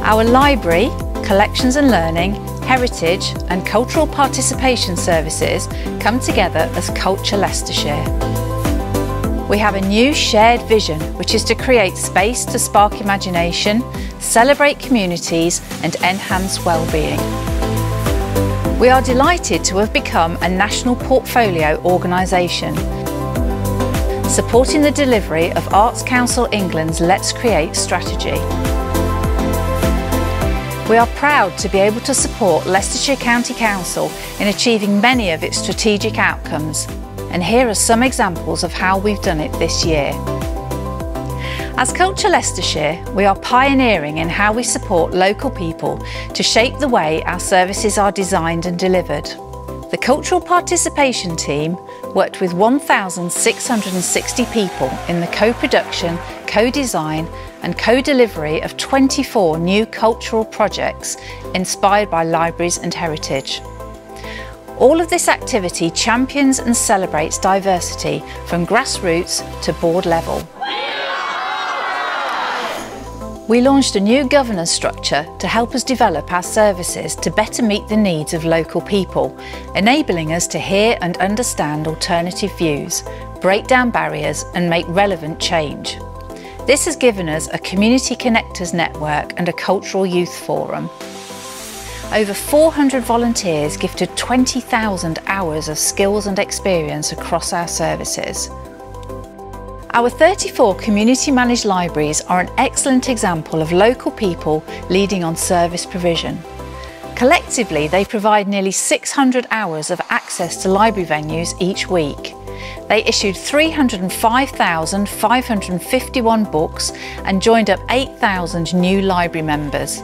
Our library, collections and learning, heritage and cultural participation services come together as Culture Leicestershire. We have a new shared vision, which is to create space to spark imagination, celebrate communities and enhance well-being. We are delighted to have become a national portfolio organisation, supporting the delivery of Arts Council England's Let's Create strategy. We are proud to be able to support Leicestershire County Council in achieving many of its strategic outcomes, and here are some examples of how we've done it this year. As Culture Leicestershire, we are pioneering in how we support local people to shape the way our services are designed and delivered. The Cultural Participation Team worked with 1,660 people in the co-production, co-design and co-delivery of 24 new cultural projects inspired by libraries and heritage. All of this activity champions and celebrates diversity from grassroots to board level. We launched a new governance structure to help us develop our services to better meet the needs of local people, enabling us to hear and understand alternative views, break down barriers and make relevant change. This has given us a community connectors network and a cultural youth forum. Over 400 volunteers gifted 20,000 hours of skills and experience across our services. Our 34 community managed libraries are an excellent example of local people leading on service provision. Collectively, they provide nearly 600 hours of access to library venues each week. They issued 305,551 books and joined up 8,000 new library members.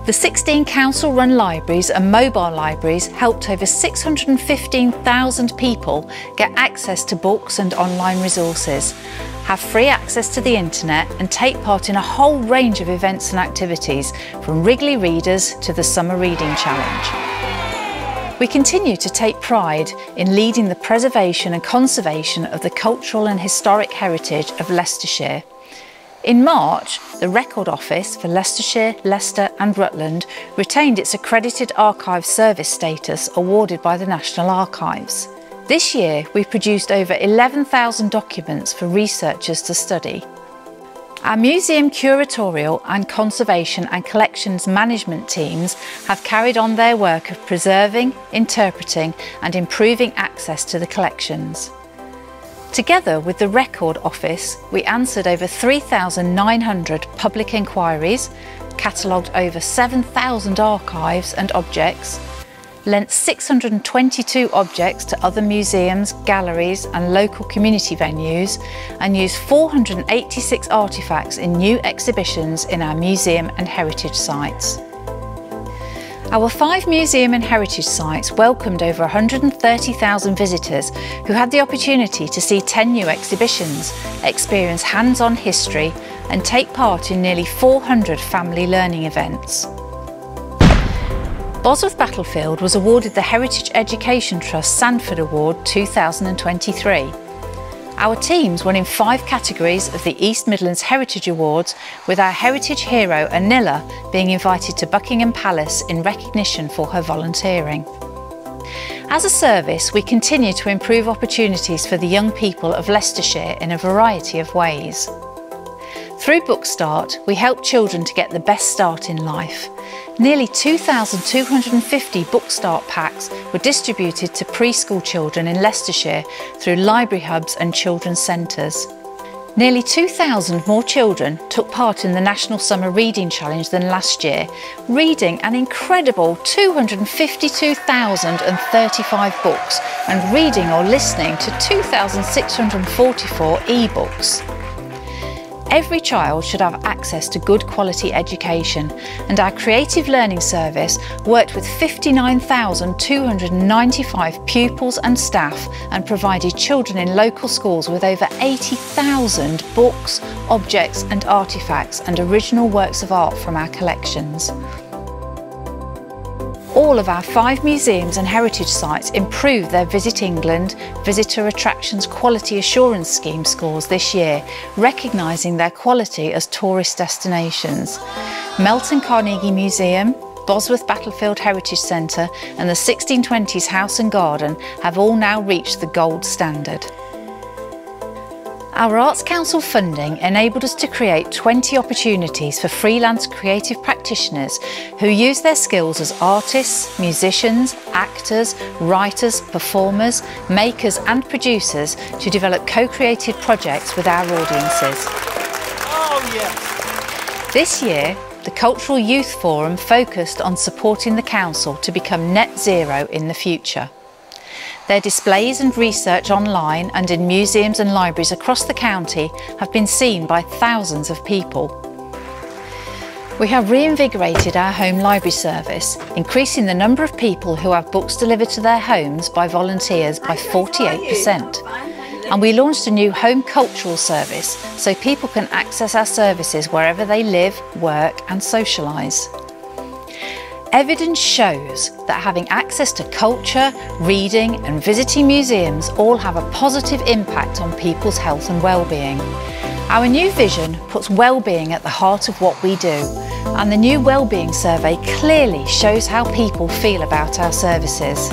The 16 council-run libraries and mobile libraries helped over 615,000 people get access to books and online resources, have free access to the internet and take part in a whole range of events and activities, from Wrigley Readers to the Summer Reading Challenge. We continue to take pride in leading the preservation and conservation of the cultural and historic heritage of Leicestershire. In March, the Record Office for Leicestershire, Leicester and Rutland retained its accredited archive service status awarded by the National Archives. This year, we've produced over 11,000 documents for researchers to study. Our museum curatorial and conservation and collections management teams have carried on their work of preserving, interpreting and improving access to the collections. Together with the Record Office, we answered over 3,900 public inquiries, catalogued over 7,000 archives and objects, lent 622 objects to other museums, galleries and local community venues, and used 486 artefacts in new exhibitions in our museum and heritage sites. Our 5 museum and heritage sites welcomed over 130,000 visitors who had the opportunity to see 10 new exhibitions, experience hands-on history and take part in nearly 400 family learning events. Bosworth Battlefield was awarded the Heritage Education Trust Sandford Award 2023. Our teams won in 5 categories of the East Midlands Heritage Awards, with our heritage hero Anila being invited to Buckingham Palace in recognition for her volunteering. As a service, we continue to improve opportunities for the young people of Leicestershire in a variety of ways. Through Bookstart, we help children to get the best start in life. Nearly 2,250 Bookstart packs were distributed to preschool children in Leicestershire through library hubs and children's centres. Nearly 2,000 more children took part in the National Summer Reading Challenge than last year, reading an incredible 252,035 books and reading or listening to 2,644 e-books. Every child should have access to good quality education, and our Creative Learning Service worked with 59,295 pupils and staff and provided children in local schools with over 80,000 books, objects and artefacts and original works of art from our collections. All of our 5 museums and heritage sites improved their Visit England Visitor Attractions Quality Assurance Scheme scores this year, recognising their quality as tourist destinations. Melton Carnegie Museum, Bosworth Battlefield Heritage Centre and the 1620s House and Garden have all now reached the gold standard. Our Arts Council funding enabled us to create 20 opportunities for freelance creative practitioners who use their skills as artists, musicians, actors, writers, performers, makers and producers to develop co-created projects with our audiences. Oh, yes. This year, the Cultural Youth Forum focused on supporting the Council to become net zero in the future. Their displays and research online and in museums and libraries across the county have been seen by thousands of people. We have reinvigorated our home library service, increasing the number of people who have books delivered to their homes by volunteers by 48%. And we launched a new home cultural service so people can access our services wherever they live, work and socialise. Evidence shows that having access to culture, reading and visiting museums all have a positive impact on people's health and well-being. Our new vision puts well-being at the heart of what we do, and the new Wellbeing Survey clearly shows how people feel about our services.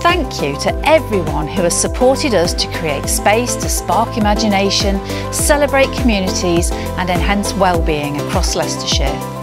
Thank you to everyone who has supported us to create space to spark imagination, celebrate communities and enhance well-being across Leicestershire.